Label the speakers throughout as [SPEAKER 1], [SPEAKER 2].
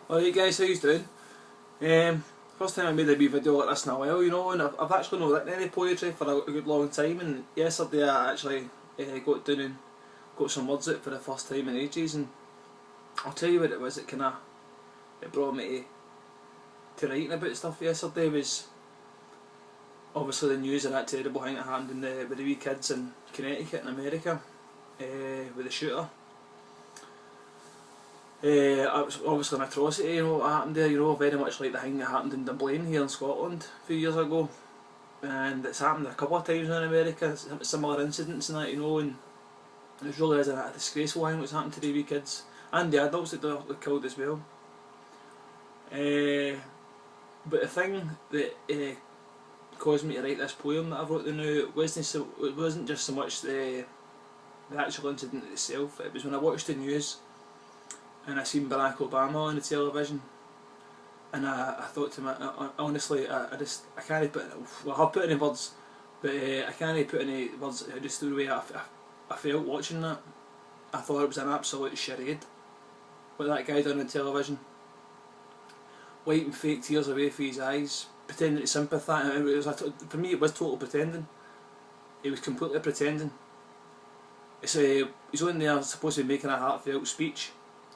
[SPEAKER 1] Alright guys, how you doing? First time I made a wee video like this in a while, you know, and I've actually not written any poetry for a good long time, and yesterday I actually got down and got some words out for the first time in ages, and I'll tell you what it was that it brought me to writing about stuff yesterday. Was obviously the news of that terrible thing that happened with the wee kids in Connecticut in America, with the shooter. It was obviously an atrocity, you know, what happened there, you know, very much like the thing that happened in Dublin here in Scotland a few years ago. And it's happened a couple of times in America, similar incidents and that, you know, and it really is a disgraceful thing what's happened to the wee kids, and the adults that they're killed as well. But the thing that caused me to write this poem that I've wrote now, it wasn't just so much the actual incident itself. It was when I watched the news and I seen Barack Obama on the television, and I thought to myself, honestly, I can't put, well, I have put any words, but I can't put any words just the way I felt watching that. I thought it was an absolute charade what that guy done on television, wiping fake tears away from his eyes, pretending to sympathise. For me it was total pretending. He was completely pretending. He's on there supposed to be making a heartfelt speech,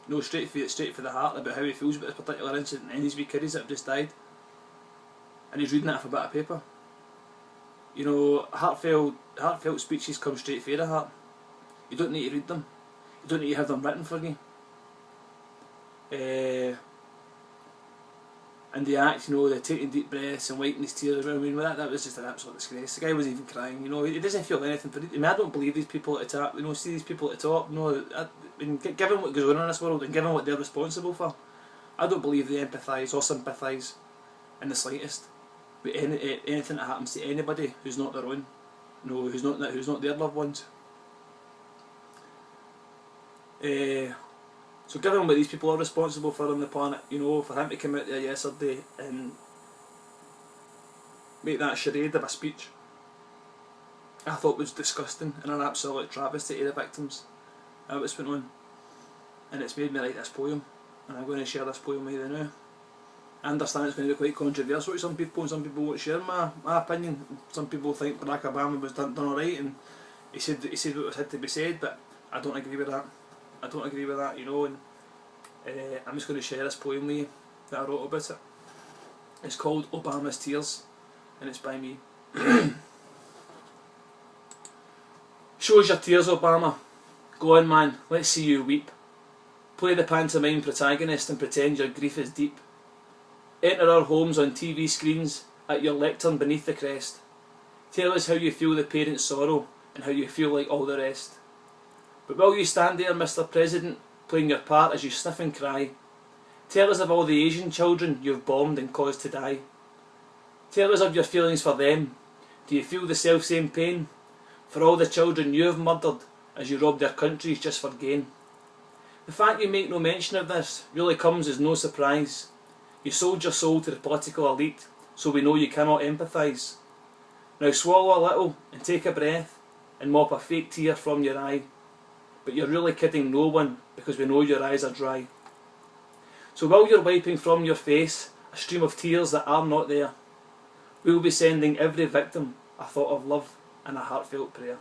[SPEAKER 1] no, straight for the heart, about how he feels about this particular incident and his wee kiddies that have just died, and he's reading that off a bit of paper. You know, heartfelt speeches come straight from the heart. You don't need to read them. You don't need to have them written for you. And the act, you know, the taking deep breaths and wiping his tears. I mean, that was just an absolute disgrace. The guy wasn't even crying, you know. He doesn't feel anything for it. I mean, I don't believe these people at the top. You know, see these people at the top. No, given what goes on in this world and given what they're responsible for, I don't believe they empathise or sympathise in the slightest with anything that happens to anybody who's not their own. No, who's not their loved ones. So given what these people are responsible for on the planet, you know, for him to come out there yesterday and make that charade of a speech, I thought was disgusting and an absolute travesty to the victims of what's went on. And it's made me write this poem, and I'm going to share this poem with you now. I understand it's going to be quite controversial to some people, and some people won't share my opinion. Some people think Barack Obama was done alright, and he said what was had to be said, but I don't agree with that. I don't agree with that, you know, and I'm just going to share this poem with you that I wrote about it. It's called Obama's Tears, and it's by me. Show us your tears, Obama. Go on, man, let's see you weep. Play the pantomime protagonist and pretend your grief is deep. Enter our homes on TV screens at your lectern beneath the crest. Tell us how you feel the parents' sorrow and how you feel like all the rest. But while you stand there, Mr. President, playing your part as you sniff and cry, tell us of all the Asian children you've bombed and caused to die. Tell us of your feelings for them. Do you feel the self-same pain for all the children you have murdered as you robbed their countries just for gain? The fact you make no mention of this really comes as no surprise. You sold your soul to the political elite, so we know you cannot empathise. Now swallow a little and take a breath and mop a fake tear from your eye. But you're really kidding no one, because we know your eyes are dry. So while you're wiping from your face a stream of tears that are not there, we'll be sending every victim a thought of love and a heartfelt prayer.